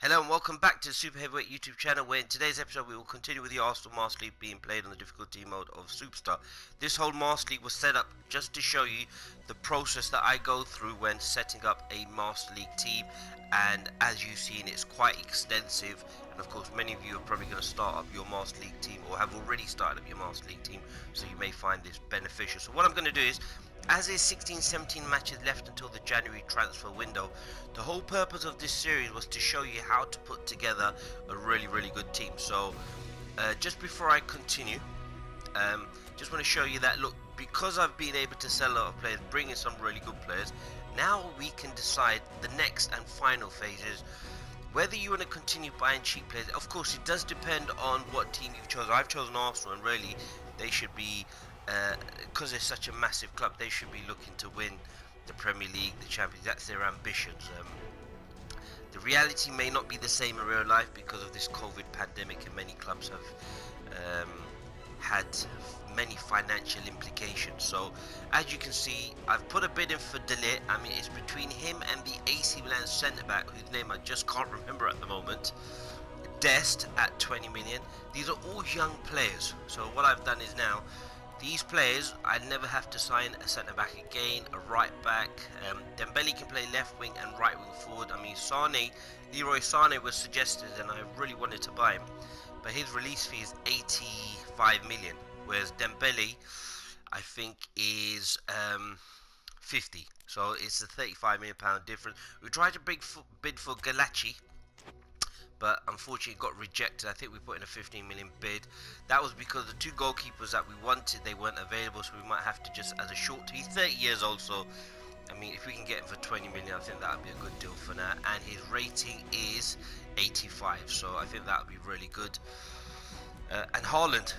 Hello and welcome back to the Super Heavyweight YouTube channel, where in today's episode we will continue with the Arsenal Master League being played on the difficulty mode of Superstar. This whole Master League was set up just to show you the process that I go through when setting up a Master League team, and as you've seen, it's quite extensive, and of course many of you are probably going to start up your Master League team or have already started up your Master League team, so you may find this beneficial. So what I'm going to do is, as there's 16-17 matches left until the January transfer window, the whole purpose of this series was to show you how to put together a really good team. So just before I continue, just want to show you that, look, because I've been able to sell a lot of players, bring in some really good players, now we can decide the next and final phases whether you want to continue buying cheap players. Of course, it does depend on what team you've chosen. I've chosen Arsenal, and really they should be, because they're such a massive club, they should be looking to win the Premier League, the Champions. That's their ambitions. The reality may not be the same in real life because of this COVID pandemic, and many clubs have had many financial implications. So as you can see, I've put a bid in for De Ligt. I mean, it's between him and the AC Milan centre back, whose name I just can't remember at the moment, Dest, at 20 million. These are all young players, so what I've done is, now these players, I never have to sign a centre back again, a right back. Dembele can play left wing and right wing forward. I mean, Leroy Sane was suggested, and I really wanted to buy him, but his release fee is 85 million, whereas Dembele, I think, is 50. So it's a 35 million pound difference. We tried to bid for Galachi, but unfortunately got rejected. I think we put in a 15 million bid. That was because the two goalkeepers that we wanted, they weren't available, so we might have to just, as a short, he's 30 years old, so I mean, if we can get him for 20 million, I think that would be a good deal for now. And his rating is 85, so I think that would be really good. And Haaland,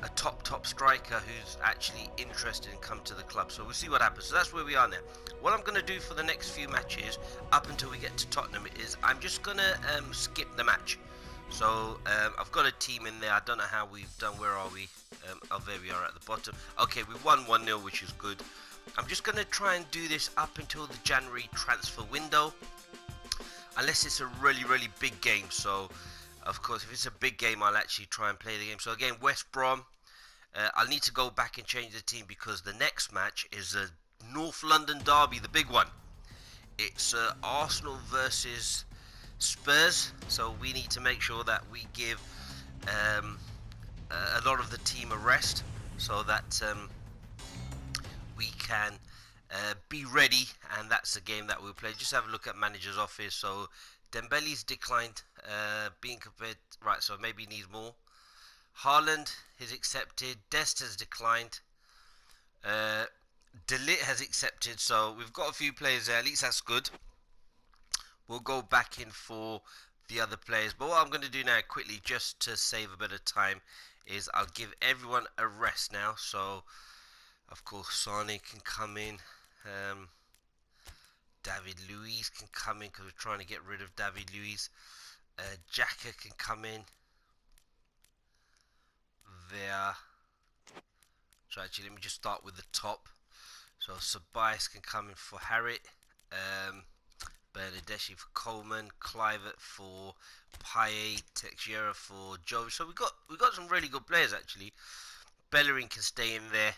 a top striker who's actually interested in coming to the club, so we'll see what happens. So that's where we are now. What I'm going to do for the next few matches up until we get to Tottenham is, I'm just going to skip the match. So I've got a team in there. I don't know how we've done. Where are we? Oh, there we are at the bottom. Okay, we've won 1-0, which is good. I'm just going to try and do this up until the January transfer window, unless it's a really big game. So of course, if it's a big game, I'll actually try and play the game. So again, West Brom, I'll need to go back and change the team, because the next match is a North London derby, the big one. It's Arsenal versus Spurs, so we need to make sure that we give a lot of the team a rest, so that we can be ready, and that's the game that we'll play. Just have a look at manager's office. So Dembele's declined being compared, right, so maybe he needs more. Haaland has accepted. Dest has declined. De Ligt has accepted, so we've got a few players there. At least that's good. We'll go back in for the other players, but what I'm going to do now quickly, just to save a bit of time, is I'll give everyone a rest now. So of course Sane can come in, David Luiz can come in, because we're trying to get rid of David Luiz. Xhaka can come in there. So actually, let me just start with the top. So Sabias can come in for Harrit, Bernadeschi for Coleman, Clivert for Payet, Teixeira for Joe. So we got some really good players actually. Bellerin can stay in there,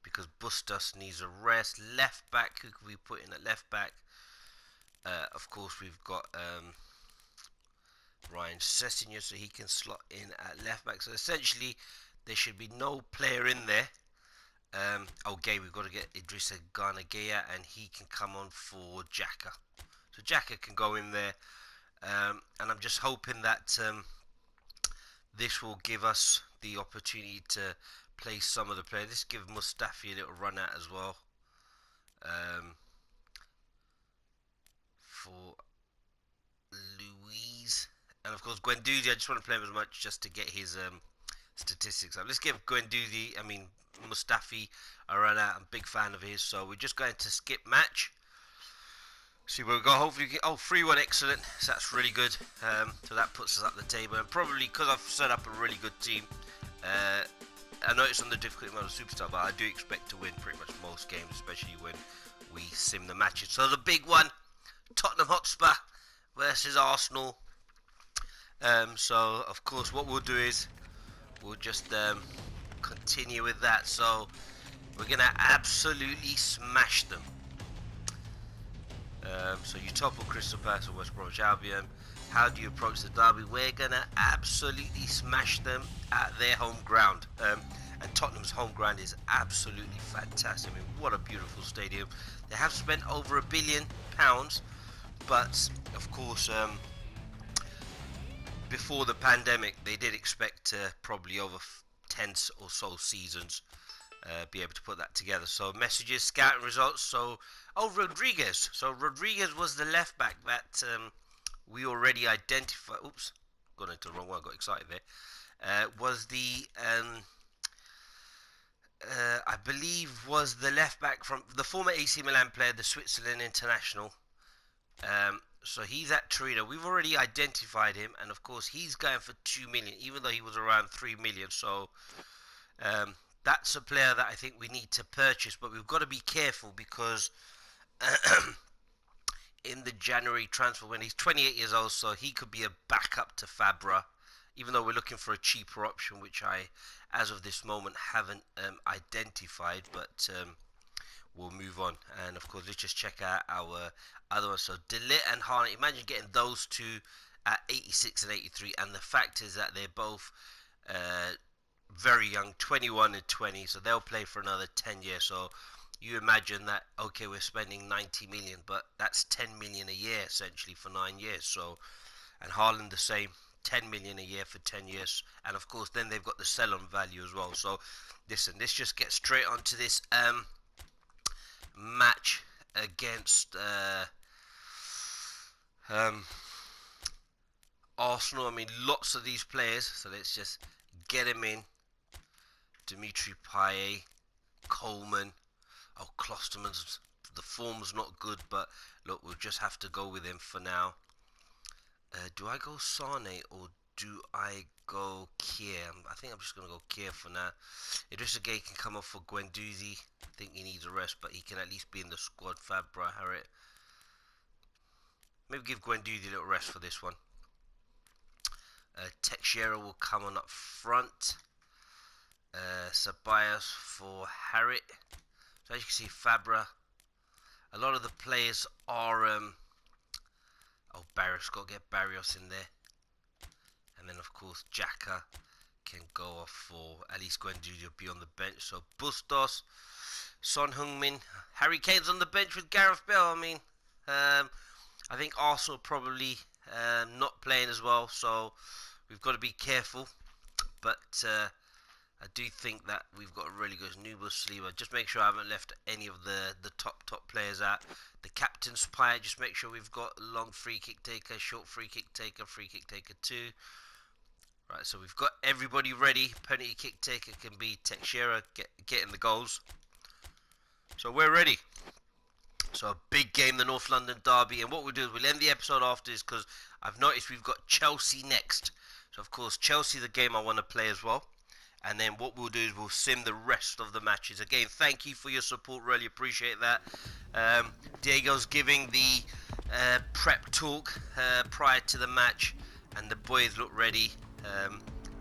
because Bustos needs a rest. Left back, who can we put in at left back? Of course, we've got Ryan Sessegnon, so he can slot in at left back. So essentially, there should be no player in there. Okay, we've got to get Idrissa Gana Gueye, and he can come on for Xhaka. So Xhaka can go in there, and I'm just hoping that this will give us the opportunity to play some of the players. Let's give Mustafi a little run out as well. For Louise, and of course Guendouzi, I just want to play him as much just to get his statistics up. Let's give Mustafi a run out. I'm a big fan of his, so we're just going to skip match. See where we go. Hopefully we get, 3-1, excellent. So that's really good. So that puts us up the table, and probably because I've set up a really good team, I know it's on the difficulty mode of Superstar, but I do expect to win pretty much most games, especially when we sim the matches. So the big one, Tottenham Hotspur versus Arsenal. So of course what we'll do is we'll just continue with that. So we're gonna absolutely smash them. So you topple Crystal Palace or West Bromwich Albion. How do you approach the derby? We're gonna absolutely smash them at their home ground. And Tottenham's home ground is absolutely fantastic. I mean, what a beautiful stadium. They have spent over £1 billion, but of course, before the pandemic, they did expect to probably over 10 or so seasons be able to put that together. So messages, scouting results. So Rodriguez. So Rodriguez was the left back that we already identified. Oops, got into the wrong one. Got excited there. Was the I believe was the left back from the former AC Milan player, the Switzerland international. So he's at Torino. We've already identified him, and of course he's going for 2 million, even though he was around 3 million. So that's a player that I think we need to purchase, but we've got to be careful because in the January transfer, when he's 28 years old, so he could be a backup to Fabra, even though we're looking for a cheaper option, which I, as of this moment, haven't identified, but we'll move on. And of course, let's just check out our other ones. So Delit and Haaland, imagine getting those two at 86 and 83, and the fact is that they're both very young, 21 and 20, so they'll play for another 10 years. So you imagine that, okay, we're spending 90 million, but that's 10 million a year essentially for 9 years. So, and Haaland the same, 10 million a year for 10 years, and of course then they've got the sell-on value as well. So listen, let's just get straight onto this match against Arsenal. I mean, lots of these players, so let's just get them in. Dimitri Payet, Coleman. Oh, Klosterman's, the form's not good, but look, we'll just have to go with him for now. Do I go Sane or do I go Kier? I think I'm just going to go Kier for now. Idrissa Gueye can come off for Guendouzi. I think he needs a rest, but he can at least be in the squad. Fabra, Harriet. Maybe give Guendouzi a little rest for this one. Teixeira will come on up front. Ceballos for Harriet. So as you can see, Fabra. A lot of the players are oh, Barrios, got to get Barrios in there. And then of course Xhaka can go off for, at least Guendouzi will be on the bench. So Bustos, Son Heung-min, Harry Kane's on the bench with Gareth Bale. I mean, I think Arsenal probably not playing as well, so we've got to be careful. But I do think that we've got a really good Nuba Saliba. Just make sure I haven't left any of the top players out. The captain's pie, just make sure we've got long free kick taker, short free kick taker too. Right, so we've got everybody ready. Penalty kick taker can be Teixeira getting the goals. So we're ready. So a big game, the North London derby, and what we'll do is we'll end the episode after this because I've noticed we've got Chelsea next. So of course Chelsea, the game I want to play as well. And then what we'll do is we'll sim the rest of the matches. Again, thank you for your support. Really appreciate that. Diego's giving the prep talk prior to the match. And the boys look ready.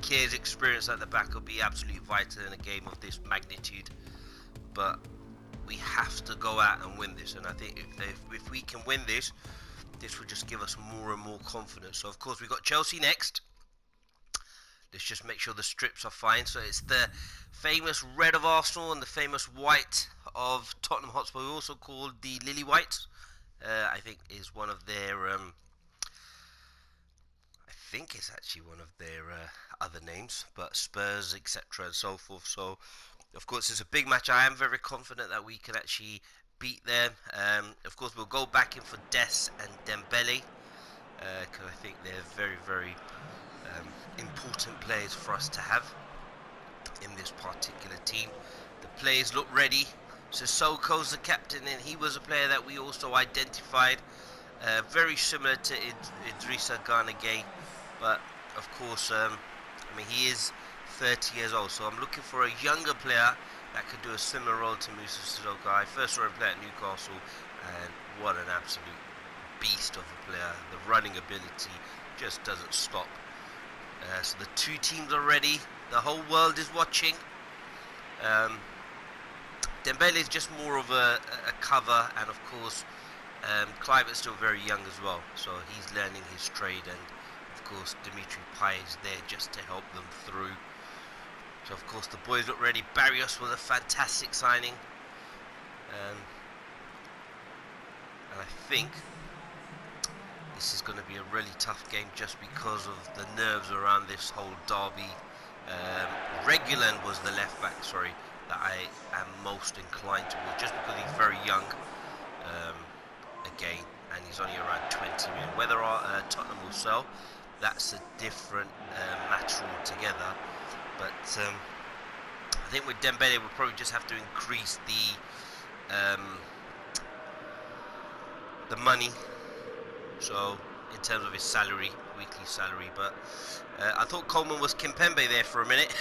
Kier's experience at the back will be absolutely vital in a game of this magnitude. But we have to go out and win this. And I think if we can win this, this will just give us more and more confidence. So, of course, we've got Chelsea next. Let's just make sure the strips are fine. So it's the famous red of Arsenal and the famous white of Tottenham Hotspur, also called the Lily Whites. I think is one of their. I think it's actually one of their other names, but Spurs, etc., and so forth. So, of course, it's a big match. I am very confident that we can actually beat them. Of course, we'll go back in for Des and Dembele because I think they're very, very important players for us to have in this particular team. The players look ready. Sissoko's the captain, and he was a player that we also identified, very similar to Idrissa Gueye, but of course, I mean, he is 30 years old, so I'm looking for a younger player that could do a similar role to Moussa Sissoko. I first saw him play at Newcastle, and what an absolute beast of a player. The running ability just doesn't stop. So the two teams are ready. The whole world is watching. Dembele is just more of a cover, and of course Kluivert's still very young as well, so he's learning his trade, and of course Dimitri Payet is there just to help them through. So of course the boys look ready. Barrios was a fantastic signing, and I think this is going to be a really tough game just because of the nerves around this whole derby. Reguilón was the left back, sorry, that I am most inclined towards, just because he's very young again, and he's only around 20 million. Whether Tottenham will sell, that's a different matter altogether. But I think with Dembele we'll probably just have to increase the money, so in terms of his salary, weekly salary. But I thought Coleman was Kimpembe there for a minute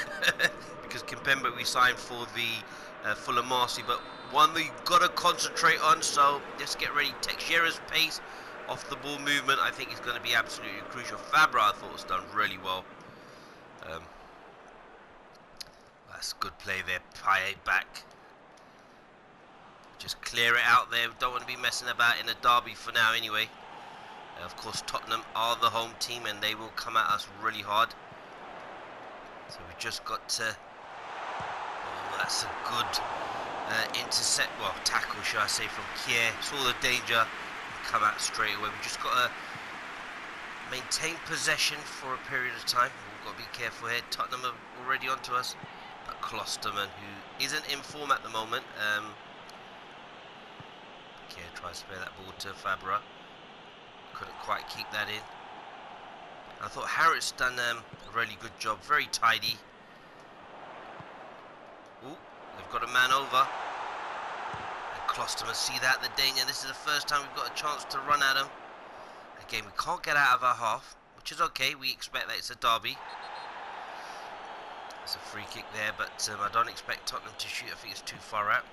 because Kimpembe we signed for the Fulham Marseille, but one that you've got to concentrate on, so just get ready. Teixeira's pace, off the ball movement, I think is going to be absolutely crucial. Fabra I thought was done really well. That's good play there. Payet back. Just clear it out there. We don't want to be messing about in a derby for now anyway. Of course Tottenham are the home team and they will come at us really hard. So we just got to... Oh, that's a good intercept, well, tackle should I say, from Kier. Saw the danger and come out straight away. We just got to maintain possession for a period of time. We've got to be careful here. Tottenham are already onto us. But Klosterman, who isn't in form at the moment. Kier tries to play that ball to Fabra. Couldn't quite keep that in. I thought Harriet's done a really good job, very tidy. Ooh, they've got a man over. And Klosterman, see that, the danger. This is the first time we've got a chance to run at him. Again, we can't get out of our half, which is okay. We expect that it's a derby. It's a free kick there, but I don't expect Tottenham to shoot. I think it's too far out.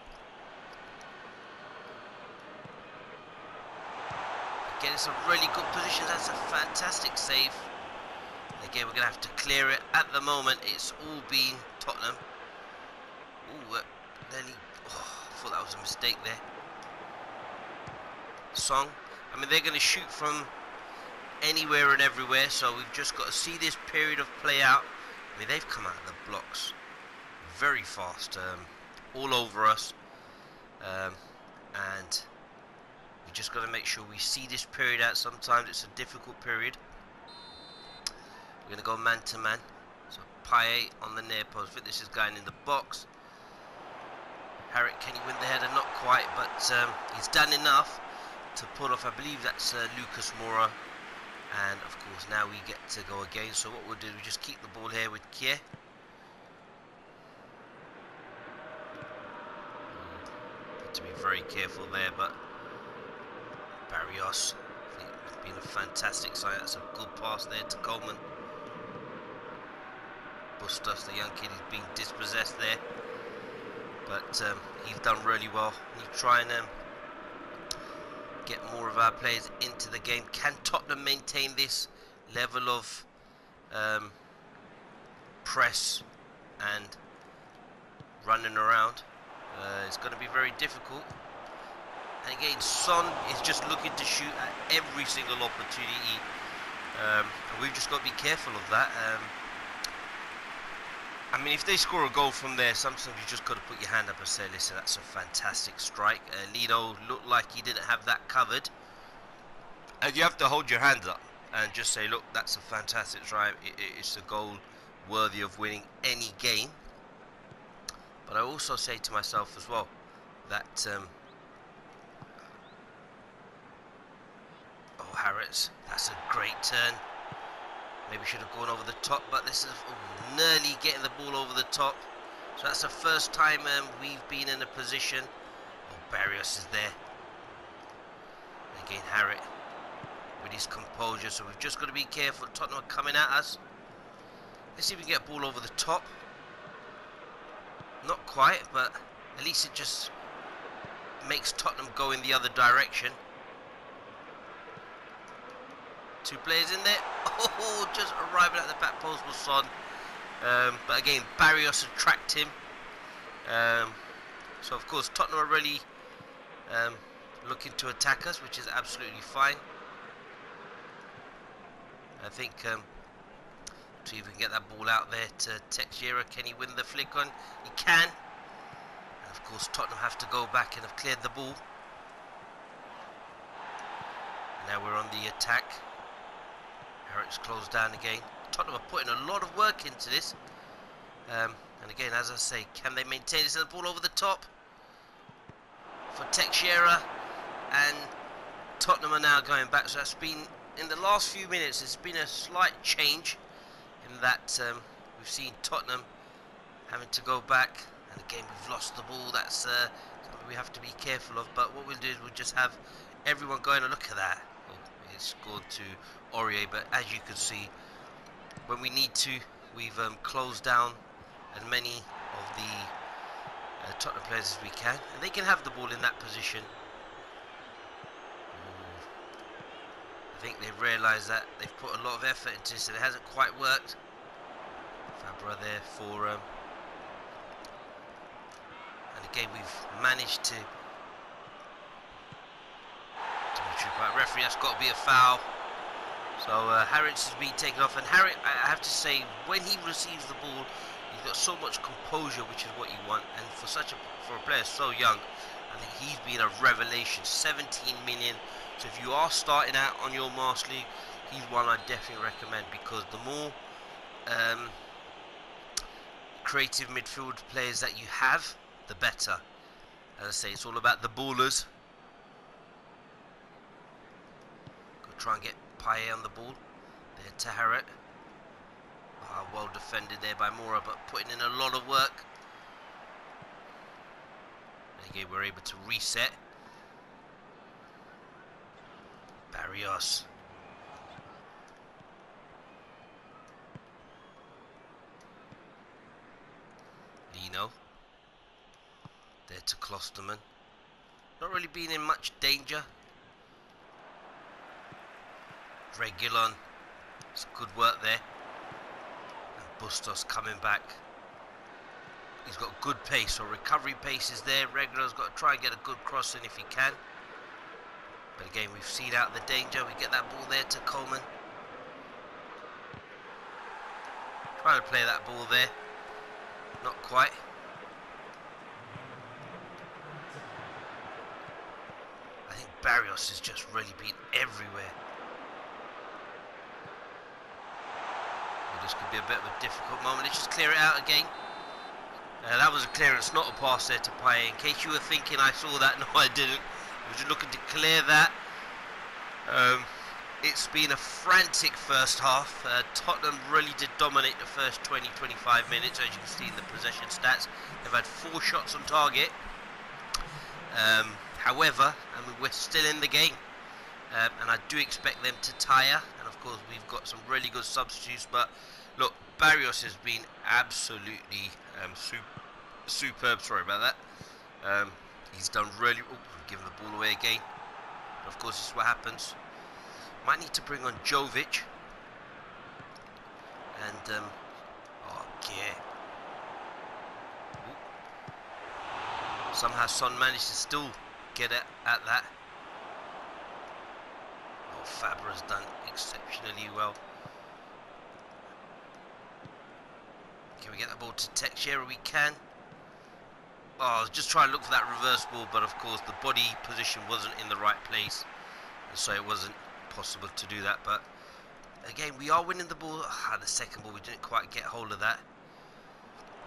Again, it's a really good position. That's a fantastic save. Again, we're going to have to clear it. At the moment, it's all been Tottenham. Ooh, nearly. Oh, I thought that was a mistake there. Song. I mean, they're going to shoot from anywhere and everywhere, so we've just got to see this period of play out. I mean, they've come out of the blocks very fast, all over us, and we just got to make sure we see this period out. Sometimes it's a difficult period. We're going to go man to man. So Payet on the near post. I think this is going in the box. Harriet, can he win the header? Not quite, but he's done enough to pull off. I believe that's Lucas Moura. And of course now we get to go again. So what we'll do, we just keep the ball here with Kier. Have to be very careful there, but Barrios, I think it's been a fantastic sign. That's a good pass there to Coleman. Bustos, the young kid, he's been dispossessed there, but he's done really well. We try and get more of our players into the game. Can Tottenham maintain this level of press and running around? It's going to be very difficult. And again, Son is just looking to shoot at every single opportunity, and we've just got to be careful of that. I mean, if they score a goal from there, sometimes you just got to put your hand up and say, listen, that's a fantastic strike. Lino looked like he didn't have that covered. And you have to hold your hands up and just say, look, that's a fantastic strike. It's a goal worthy of winning any game. But I also say to myself as well that... oh, Harris, that's a great turn. Maybe should have gone over the top, but this is nearly getting the ball over the top. So that's the first time we've been in a position. Oh, Barrios is there. And again, Harriet with his composure. So we've just got to be careful. Tottenham are coming at us. Let's see if we can get a ball over the top. Not quite, but at least it just makes Tottenham go in the other direction. Two players in there. Oh, just arriving at the back post was Son. But again, Barrios had tracked him. So of course Tottenham are really looking to attack us, which is absolutely fine. I think see if we can get that ball out there to Teixeira. Can he win the flick on? He can. And of course Tottenham have to go back and have cleared the ball. And now we're on the attack. Harrick's closed down again. Tottenham are putting a lot of work into this. And again, as I say, can they maintain this? The ball over the top for Teixeira, and Tottenham are now going back. So that's been, in the last few minutes, there's been a slight change in that we've seen Tottenham having to go back, and again we've lost the ball. That's something we have to be careful of. But what we'll do is we'll just have everyone going and look at that. Oh, it's scored to Aurier, but as you can see, when we need to, we've closed down as many of the Tottenham players as we can, and they can have the ball in that position. I think they've realised that they've put a lot of effort into this and it hasn't quite worked. Fabra there for and again we've managed to referee, that's got to be a foul. So Harris has been taken off, and Harris, I have to say, when he receives the ball, he's got so much composure, which is what you want. And for a player so young, I think he's been a revelation. 17 million. So if you are starting out on your Master League, he's one I definitely recommend, because the more creative midfield players that you have, the better. As I say, it's all about the ballers. Go try and get Paye on the ball. There to Harriet. Well defended there by Mora, but putting in a lot of work. And again, we're able to reset. Barrios. Lino. There to Klosterman. Not really being in much danger. Regulon. It's good work there. And Bustos coming back. He's got good pace, so recovery pace is there. Regulon's got to try and get a good cross in if he can. But again, we've seen out the danger. We get that ball there to Coleman. Trying to play that ball there. Not quite. I think Barrios has just really been everywhere. This could be a bit of a difficult moment. Let's just clear it out again. That was a clearance, not a pass there to Paye. In case you were thinking I saw that, no I didn't. I was just looking to clear that. It's been a frantic first half. Tottenham really did dominate the first 20-25 minutes, as you can see in the possession stats. They've had 4 shots on target. However, I mean, we're still in the game. And I do expect them to tire. And of course, we've got some really good substitutes. But look, Barrios has been absolutely superb. Sorry about that. He's done really. Oh, giving the ball away again. But of course, this is what happens. Might need to bring on Jovic. And oh yeah. Ooh. Somehow Son managed to still get at that. Fabra's done exceptionally well. Can we get that ball to Teixeira? We can. Oh, I was just trying to look for that reverse ball, but of course the body position wasn't in the right place, and so it wasn't possible to do that. But again, we are winning the ball. The second ball, we didn't quite get hold of that.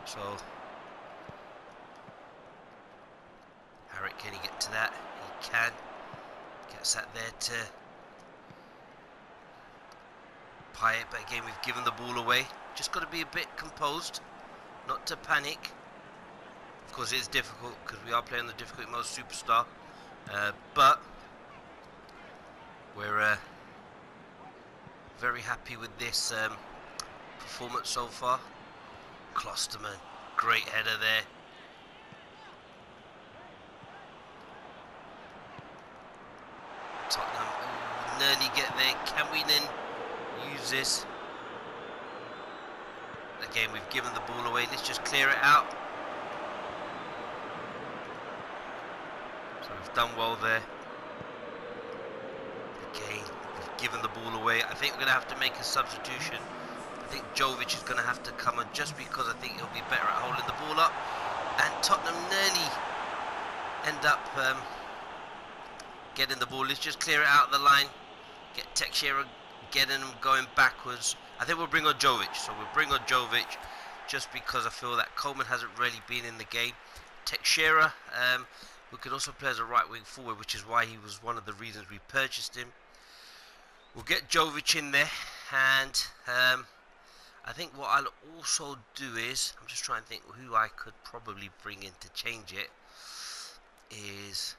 So Harriet, can he get to that? He can. Gets that there to Paye, but again we've given the ball away. Just got to be a bit composed, not to panic. Of course it is difficult because we are playing the difficult mode Superstar, but we're very happy with this performance so far. Klosterman, great header there. Tottenham nearly get there. Can we then lose this. Again, we've given the ball away. Let's just clear it out. So we've done well there. Again, we've given the ball away. I think we're going to have to make a substitution. I think Jovic is going to have to come on just because I think he'll be better at holding the ball up. And Tottenham nearly end up getting the ball. Let's just clear it out the line. Get Teixeira getting them going backwards. I think we'll bring on Jovic. So we'll bring on Jovic just because I feel that Coleman hasn't really been in the game. Teixeira, we could also play as a right wing forward, which is why he was one of the reasons we purchased him. We'll get Jovic in there, and I think what I'll also do is, I'm just trying to think who I could probably bring in to change it, is...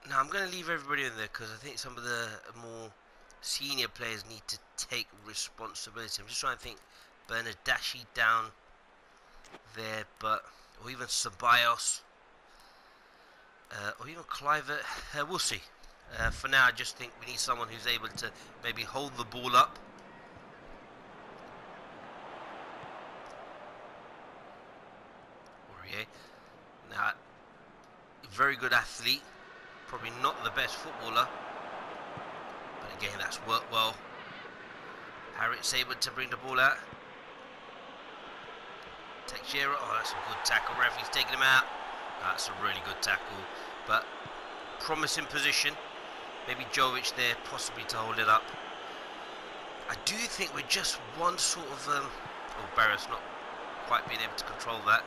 Now I'm going to leave everybody in there because I think some of the more senior players need to take responsibility. I'm just trying to think Bernardeschi down there, but or even Ceballos, or even Clivert. We'll see. For now, I just think we need someone who's able to maybe hold the ball up. Aurier. Now, very good athlete. Probably not the best footballer, but again, that's worked well. Harriet's able to bring the ball out. Teixeira, oh, that's a good tackle. Referee's taking him out. That's a really good tackle, but promising position. Maybe Jovic there, possibly to hold it up. I do think we're just one sort of oh, Barris not quite being able to control that,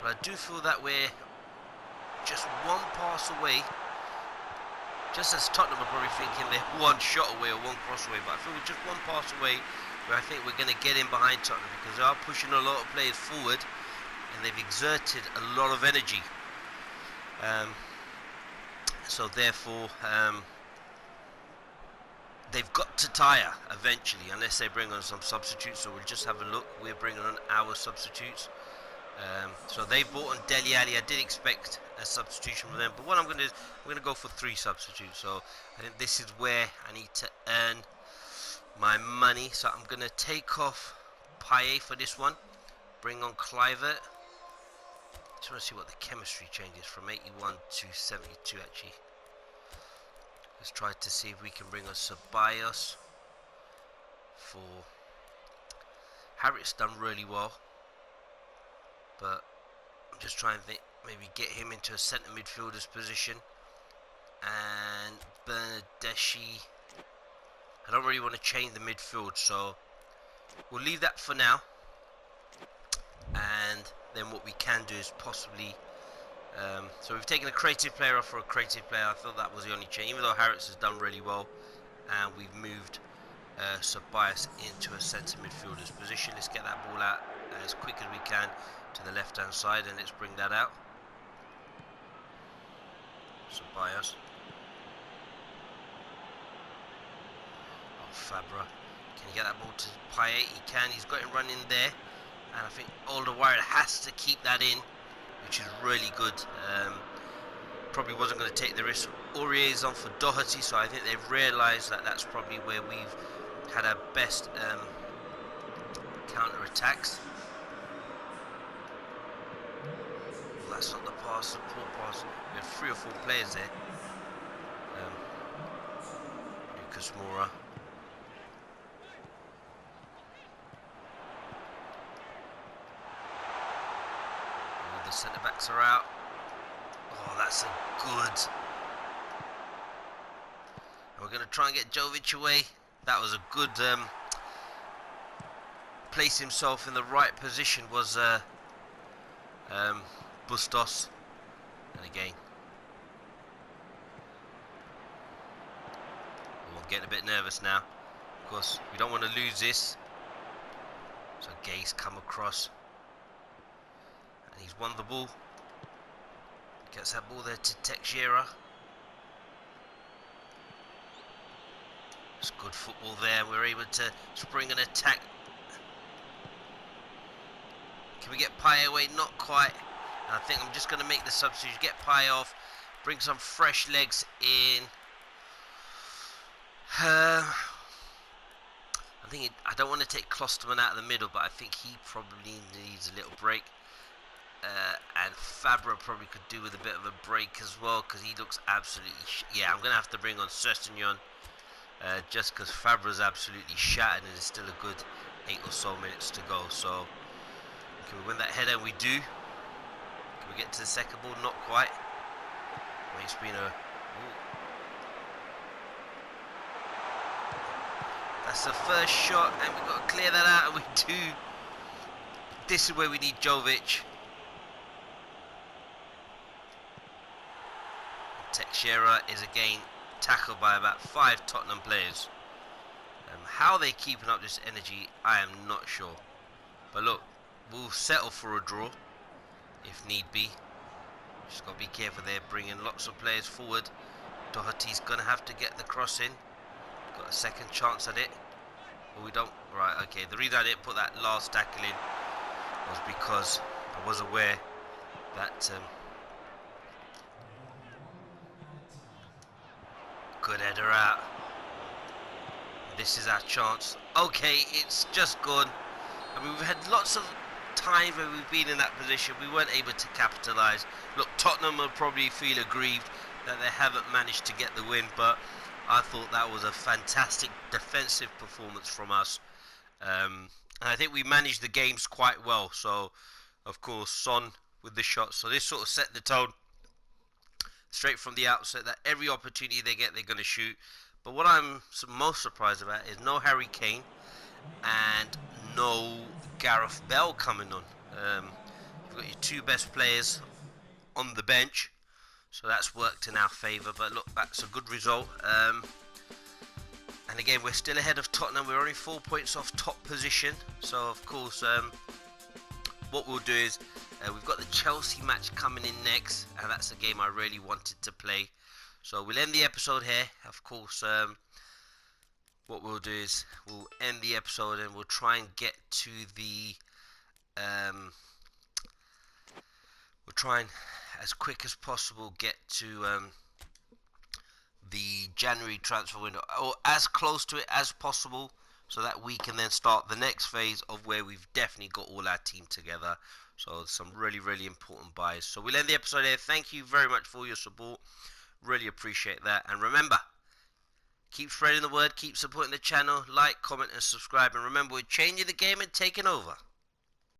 but I do feel that we're just one pass away. Just as Tottenham are probably thinking they're one shot away or one cross away, but I feel we're just one pass away where I think we're going to get in behind Tottenham because they are pushing a lot of players forward and they've exerted a lot of energy. So therefore, they've got to tire eventually unless they bring on some substitutes. So we'll just have a look. We're bringing on our substitutes. So they bought on Dele Alli. I did expect a substitution from them, but what I'm going to do is I'm going to go for 3 substitutes. So I think this is where I need to earn my money. So I'm going to take off Payet for this one, bring on Clivert. Just want to see what the chemistry changes from 81 to 72 actually. Let's try to see if we can bring on Ceballos. For Harriet's done really well, but I'm just trying to think, maybe get him into a centre midfielder's position. And Bernardeschi, I don't really want to change the midfield, so we'll leave that for now. And then what we can do is possibly, so we've taken a creative player off for a creative player. I thought that was the only change, even though Harris has done really well. And we've moved Ceballos into a centre midfielder's position. Let's get that ball out as quick as we can to the left hand side, and let's bring that out. Ceballos. Oh, Fabra. Can he get that ball to Payet? He can. He's got him running there. And I think Alderweireld has to keep that in, which is really good. Probably wasn't going to take the risk. Aurier is on for Doherty, so I think they've realised that that's probably where we've had our best counter-attacks. Well, that's not the pass, the poor pass. We had 3 or 4 players there. Lucas Moura. All the centre-backs are out. Oh, that's a good. We're going to try and get Jovic away. That was a good place himself in the right position was Bustos. And again, we're getting a bit nervous now. Of course, we don't want to lose this. So Gay's come across. And he's won the ball. Gets that ball there to Teixeira. It's good football there. We're able to spring an attack. Can we get Payet away? Not quite. And I think I'm just going to make the substitute. Get Payet off. Bring some fresh legs in. I don't want to take Klosterman out of the middle, but I think he probably needs a little break. And Fabra probably could do with a bit of a break as well, because he looks absolutely yeah, I'm going to have to bring on Sessegnon, just because Fabra's absolutely shattered and there's still a good 8 or so minutes to go. So can we win that header? We do. Can we get to the second ball? Not quite. It's been a... That's the first shot, and we've got to clear that out, and we do. This is where we need Jovic. Teixeira is again tackled by about 5 Tottenham players. How they're keeping up this energy, I am not sure. But look, we'll settle for a draw if need be. Just got to be careful there, bringing lots of players forward. Doherty's going to have to get the cross in. Got a second chance at it. But we don't. Right, okay. The reason I didn't put that last tackle in was because I was aware that... good header out. This is our chance. Okay, it's just gone. I mean, we've had lots of times where we've been in that position. We weren't able to capitalise. Look, Tottenham will probably feel aggrieved that they haven't managed to get the win, but I thought that was a fantastic defensive performance from us. And I think we managed the games quite well. So, of course, Son with the shot. So this sort of set the tone straight from the outset that every opportunity they get, they're going to shoot. But what I'm most surprised about is no Harry Kane and no Gareth Bell coming on. You've got your 2 best players on the bench, so that's worked in our favour. But look, that's a good result. And again, we're still ahead of Tottenham. We're only 4 points off top position. So of course, what we'll do is we've got the Chelsea match coming in next, and that's a game I really wanted to play. So we'll end the episode here. Of course, what we'll do is we'll end the episode and we'll try and get to the we'll try and as quick as possible get to the January transfer window, or as close to it as possible, so that we can then start the next phase of where we've definitely got all our team together. So some really, really important buys. So we'll end the episode here. Thank you very much for your support. Really appreciate that. And remember, keep spreading the word, keep supporting the channel, like, comment and subscribe. And remember, we're changing the game and taking over.